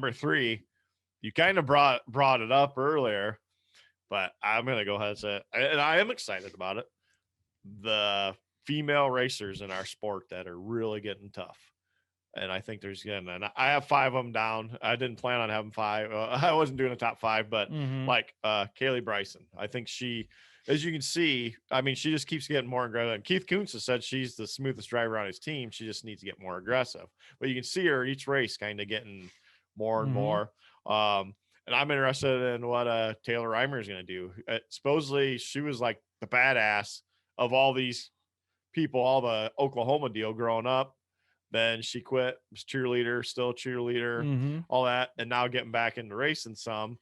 number 3, you kind of brought it up earlier, but I'm going to go ahead and say it, and I am excited about it. The female racers in our sport that are really getting tough. And I think there's and I have 5 of them down. I didn't plan on having 5. I wasn't doing a top 5, but like Kaylee Bryson, I think she, as you can see, I mean, she just keeps getting more aggressive. And Keith Kuntz has said she's the smoothest driver on his team. She just needs to get more aggressive. But you can see her each race kind of getting more and more. And I'm interested in what Taylor Reimer is going to do. Supposedly, she was like the badass of all these people, all the Oklahoma deal growing up. Then she quit, was cheerleader, still a cheerleader, all that, and now getting back into racing some.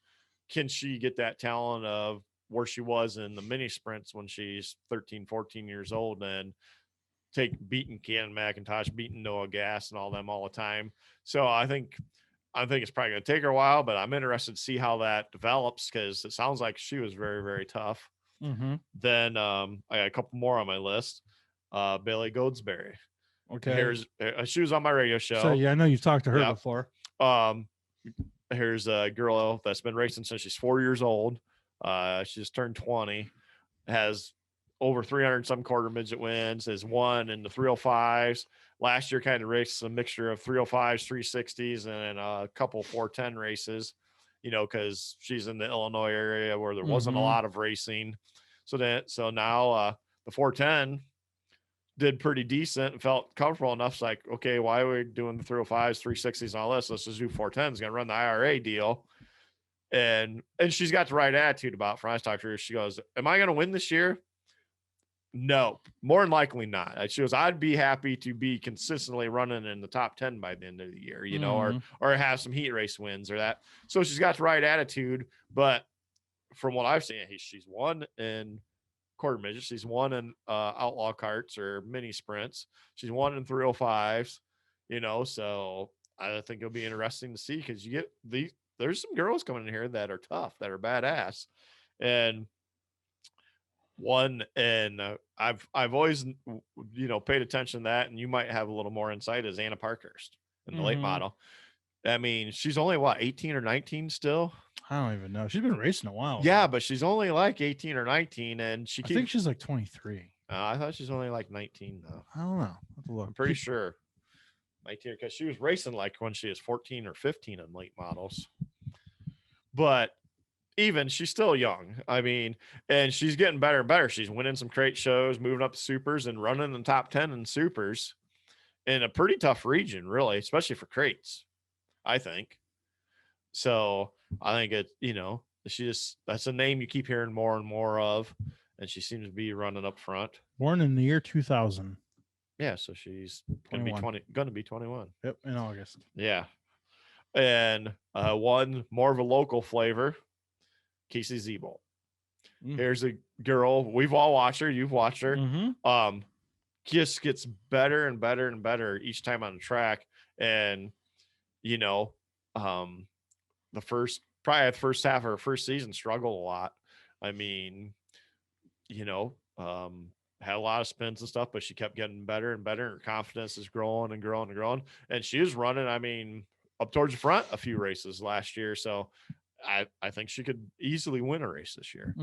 Can she get that talent of where she was in the mini sprints when she's 13, 14 years old and beating Cannon McIntosh, beating Noah Gass and all them all the time? So I think it's probably going to take her a while, but I'm interested to see how that develops because it sounds like she was very, very tough. Then I got a couple more on my list. Bailey Goldsberry. Okay. She was on my radio show. So yeah, I know you've talked to her before. Here's a girl that's been racing since she's 4 years old. She just turned 20, has over 300 some quarter midget wins, has won in the 305s. Last year kind of raced a mixture of 305s, 360s, and a couple 410 races, because she's in the Illinois area where there wasn't a lot of racing. So now the 410 did pretty decent and felt comfortable enough. It's like, okay, why are we doing the 305s, 360s, and all this? Let's just do 410s. Going to run the IRA deal. And she's got the right attitude about it. When I talked to her, she goes, am I going to win this year? No, more than likely not. She goes, I'd be happy to be consistently running in the top 10 by the end of the year, or have some heat race wins or that. So she's got the right attitude. But from what I've seen, she's won in quarter midgets. She's won in outlaw carts or mini sprints. She's won in 305s, so I think it'll be interesting to see because there's some girls coming in here that are tough, that are badass. And I've always, paid attention to that. And you might have a little more insight as Anna Parkhurst in the late model. I mean, she's only 18 or 19 still. I don't even know. She's been racing a while. Yeah, but she's only like 18 or 19, and I think she's like 23. I thought she's only like 19 though. I don't know. Have to look. I'm pretty sure 19 because she was racing like when she was 14 or 15 in late models. But even she's still young. I mean, and she's getting better and better. She's winning some crate shows, moving up to supers, and running in the top 10 in supers in a pretty tough region, really, especially for crates, I think. So I think that's a name you keep hearing more and more of, and she seems to be running up front. Born in the year 2000. Yeah, so she's going to be 21. Yep, in August. Yeah. And one more of a local flavor, Casey Zebolt. Here's a girl. We've all watched her. You've watched her. Just gets better and better and better each time on the track. And, the first half of her first season struggled a lot. I mean, had a lot of spins and stuff, but she kept getting better and better. Her confidence is growing and growing and growing. And she was running, I mean, up towards the front a few races last year. So I think she could easily win a race this year.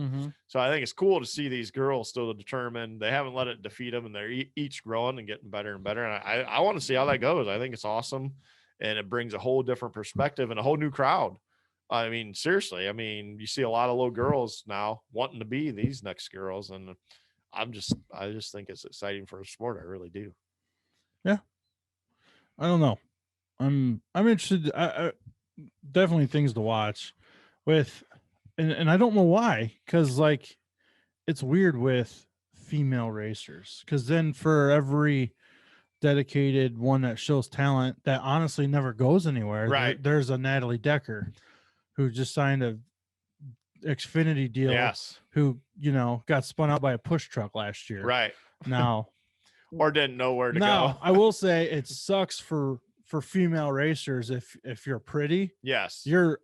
So I think it's cool to see these girls still determined. They haven't let it defeat them, and they're each growing and getting better and better. And I want to see how that goes. I think it's awesome. And it brings a whole different perspective and a whole new crowd. I mean, seriously, you see a lot of little girls now wanting to be these next girls. And I just think it's exciting for a sport. I really do. Yeah. I don't know. I'm interested. I definitely things to watch with, and I don't know why, because like it's weird with female racers, because then for every dedicated one that shows talent that honestly never goes anywhere, right? There's a Natalie Decker who just signed a Xfinity deal. Yes. Who got spun out by a push truck last year. Right. Now, or didn't know where to go. I will say it sucks for female racers if you're pretty. Yes. You're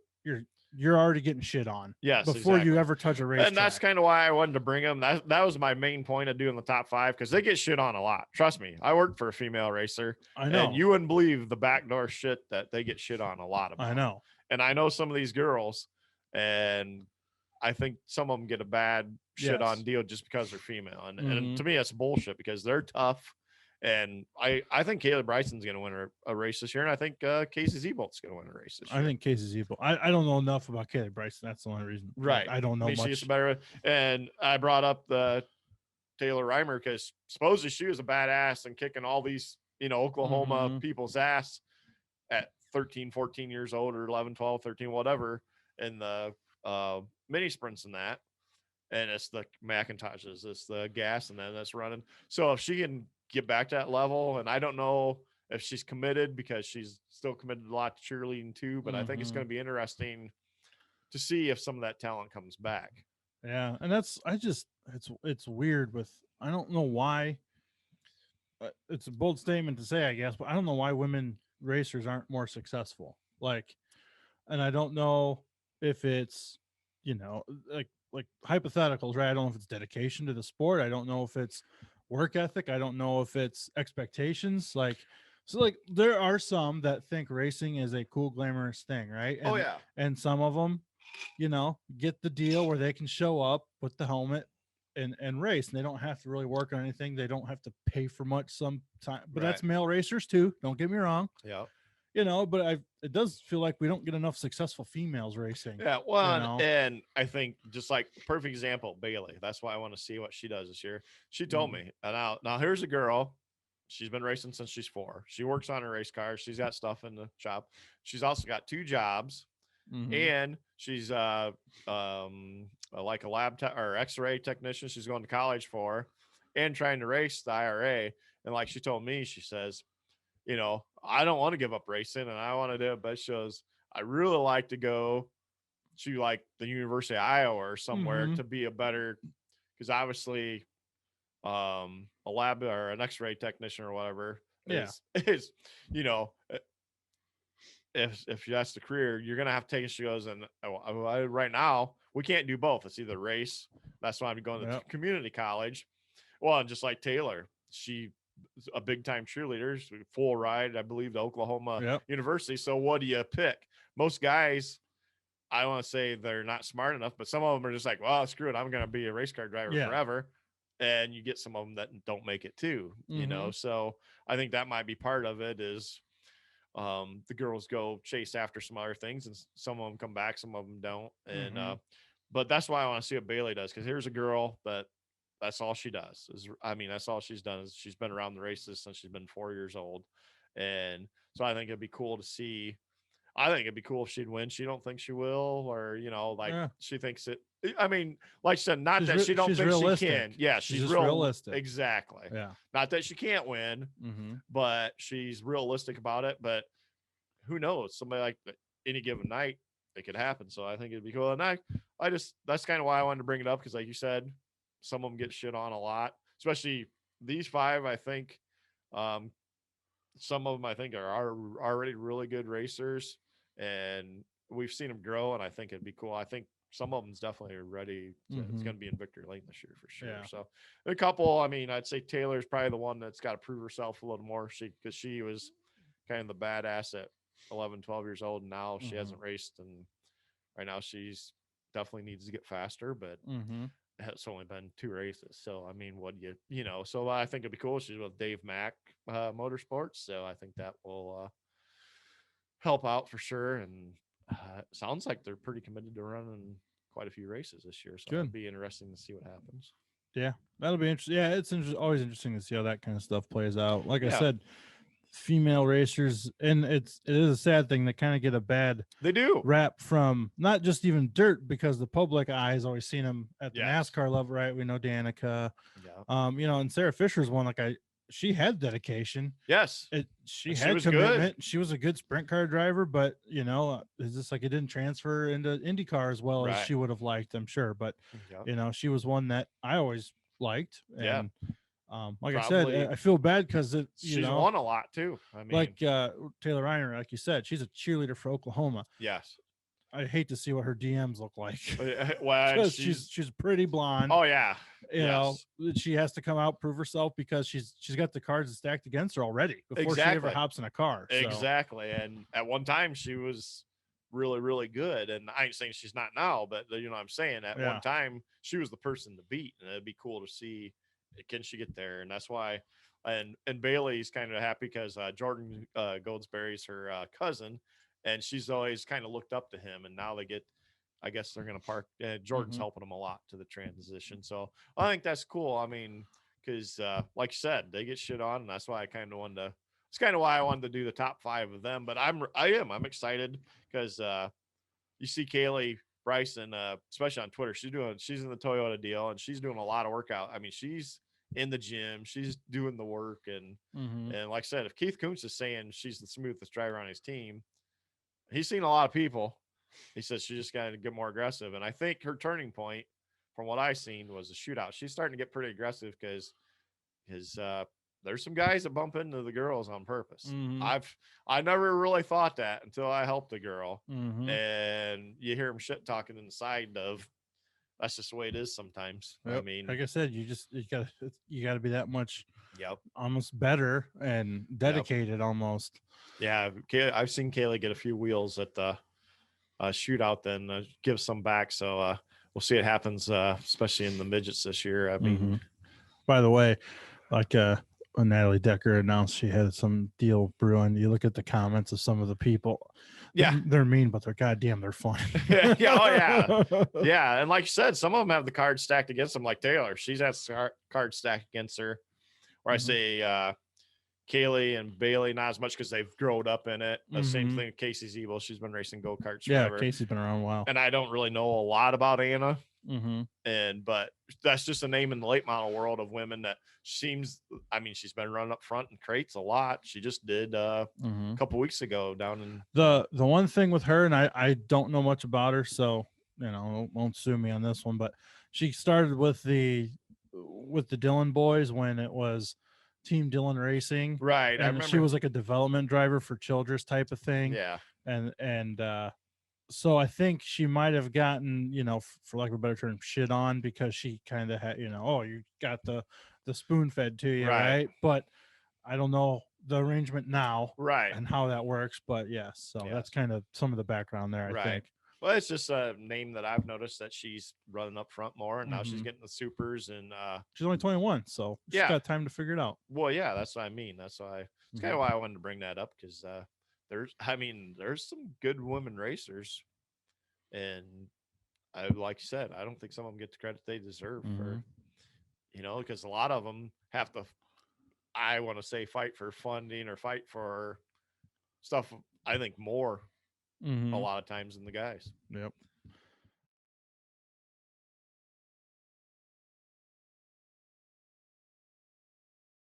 you're already getting shit on. Yes, before exactly. you ever touch a racetrack. And that's kind of why I wanted to bring them. That was my main point of doing the top 5, because they get shit on a lot. Trust me, I worked for a female racer, I know. and you wouldn't believe the backdoor shit that they get shit on a lot about. I know. And I know some of these girls, and I think some of them get a bad shit on deal just because they're female. And to me, that's bullshit, because they're tough. And I think Kayla Bryson's going to win a race this year, and I think Casey Zebolt's going to win a race this year. I think Casey Zebo. I don't know enough about Kayla Bryson. That's the only reason. Right. I don't know much. She's better. And I brought up the Taylor Reimer because supposedly she was a badass and kicking all these, Oklahoma people's ass at 13, 14 years old, or 11, 12, 13, whatever, in the mini sprints and that. And it's the Macintoshes, it's the gas, and then that's running. So if she can get back to that level, and I don't know if she's committed, because she's still committed a lot to cheerleading too, but I think it's going to be interesting to see if some of that talent comes back. Yeah. And it's weird I don't know why. It's a bold statement to say, I guess, but I don't know why women racers aren't more successful. And I don't know if it's, like hypotheticals, right? I don't know if it's dedication to the sport. I don't know if it's work ethic. I don't know if it's expectations. So there are some that think racing is a cool, glamorous thing, right? And, and some of them, get the deal where they can show up with the helmet and race, and they don't have to really work on anything. They don't have to pay for much sometimes, but that's male racers too. Don't get me wrong. Yeah. But it does feel like we don't get enough successful females racing. Yeah, well, and I think just like perfect example, Bailey. That's why I want to see what she does this year. She told me, and now here's a girl. She's been racing since she's 4. She works on her race cars. She's got stuff in the shop. She's also got 2 jobs, and she's like a lab or X-ray technician. She's going to college for, and trying to race the IRA. And like she told me, she says, I don't want to give up racing, and I want to do it, but she goes, I really like to go to like the University of Iowa or somewhere to be a better, because obviously a lab or an X-ray technician or whatever is if that's the career, you're gonna have to take it. She goes, and right now we can't do both. It's either race. That's why I'm going to community college. Well, and just like Taylor, she a big time cheerleader, full ride, I believe, to Oklahoma University. So what do you pick? Most guys, I want to say they're not smart enough, but some of them are just like, well, screw it, I'm going to be a race car driver forever. And you get some of them that don't make it too, So I think that might be part of it is the girls go chase after some other things, and some of them come back, some of them don't. And but that's why I want to see what Bailey does, because here's a girl that's all she does. That's all she's done is she's been around the races since she's been 4 years old. And so I think it'd be cool to see. I think it'd be cool if she'd win. She don't think she will, or, she thinks it. Like I said, not that she don't think realistic. She can. Yeah, she's realistic. Exactly. Yeah. Not that she can't win, but she's realistic about it. But who knows? Somebody like any given night, it could happen. So I think it'd be cool. And that's kind of why I wanted to bring it up, because like you said, some of them get shit on a lot, especially these 5. I think some of them are already really good racers, and we've seen them grow. And I think it'd be cool. I think some of them's definitely ready. It's going to be in victory lane this year for sure. Yeah. So a couple. I'd say Taylor's probably the one that's got to prove herself a little more. Because she was kind of the badass at 11, 12 years old, and now she hasn't raced, and right now she's definitely needs to get faster, but. It's only been 2 races. So, what do so I think it'd be cool. She's with Dave Mack Motorsports. So I think that will help out for sure. And it sounds like they're pretty committed to running quite a few races this year. So it'll be interesting to see what happens. Yeah, that'll be interesting. Yeah, it's always interesting to see how that kind of stuff plays out. Like I said, female racers, and it is a sad thing, they kind of get a bad rap from not just even dirt, because the public eye has always seen them at the NASCAR level, right? We know Danica, and Sarah Fisher's one. She had dedication. Yes, she had commitment. Good. She was a good sprint car driver, but it's just like it didn't transfer into IndyCar as well as she would have liked, I'm sure. But she was one that I always liked. And like I said, I feel bad because she's won a lot too. Taylor Reiner, like you said, she's a cheerleader for Oklahoma. Yes. I hate to see what her DMs look like Well, because she's pretty blonde. oh yeah, You know, yes, she has to come out, prove herself because she's got the cards stacked against her already before she ever exactly. hops in a car. So Exactly. And at one time she was really, really good. And I ain't saying she's not now, but you know what I'm saying? At one yeah. time she was the person to beat. And it'd be cool to see can she get there? And that's why and Bailey's kind of happy because Jordan Goldsberry's her cousin, and she's always kind of looked up to him. And now they get I guess they're gonna park Jordan's Mhm. helping them a lot to the transition. So I think that's cool. I mean, because like you said, they get shit on, and that's why I kind of wanted to it's kind of why I wanted to do the top 5 of them. But I'm excited because you see Kaylee Bryson, especially on Twitter, she's in the Toyota deal and she's doing a lot of workout. I mean, she's in the gym, she's doing the work, Mhm. and like I said, if Keith Kuntz is saying she's the smoothest driver on his team, he's seen a lot of people. He says she just got to get more aggressive, and I think her turning point, from what I seen, was a shootout. She's starting to get pretty aggressive because his there's some guys that bump into the girls on purpose. Mhm. I never really thought that until I helped a girl, Mhm. and you hear them shit talking inside of that's just the way it is sometimes. I Yep. mean, Like I said, you gotta be that much yep, almost better and yep, dedicated almost. yeah. I've seen Kayla get a few wheels at the shootout, then give some back. So we'll see what happens, especially in the midgets this year. I mean, Mhm. By the way, like when Natalie Decker announced she had some deal brewing, you look at the comments of some of the people. yeah, They're mean, but they're goddamn, they're funny. yeah, oh yeah, yeah. And like you said, some of them have the cards stacked against them. Like Taylor, she's had cards stacked against her. Or I Mhm. say Kaylee and Bailey, not as much because they've grown up in it. Same Mhm. thing with Casey's Evil. She's been racing go karts Yeah, forever. Casey's been around a while. And I don't really know a lot about Anna. Mm-hmm. But that's just a name in the late model world of women that seems. I mean, she's been running up front in crates a lot. She just did a Mm-hmm. couple weeks ago down in The one thing with her, and I don't know much about her, so won't sue me on this one, but she started with the Dillon boys when it was Team Dillon Racing, right. I and she remember. was like a development driver for Childress type of thing, Yeah. and so I think she might have gotten, for lack of a better term, shit on because she kind of had, oh, you got the spoon fed to you, Right. right? But I don't know the arrangement now Right. and how that works, but yes, so that's Yes. kind of some of the background there, I Right. think. Well, it's just a name that I've noticed that she's running up front more, and now she's Hmm. getting the supers and She's only 21, so she's yeah. got time to figure it out. Well, yeah, that's what I mean. That's why it's kind of why I wanted to bring that up because there's some good women racers, and like you said, I don't think some of them get the credit they deserve Hmm. for because a lot of them have to. I want to say fight for funding or fight for stuff. I think more a Hmm. lot of times than the guys. Yep.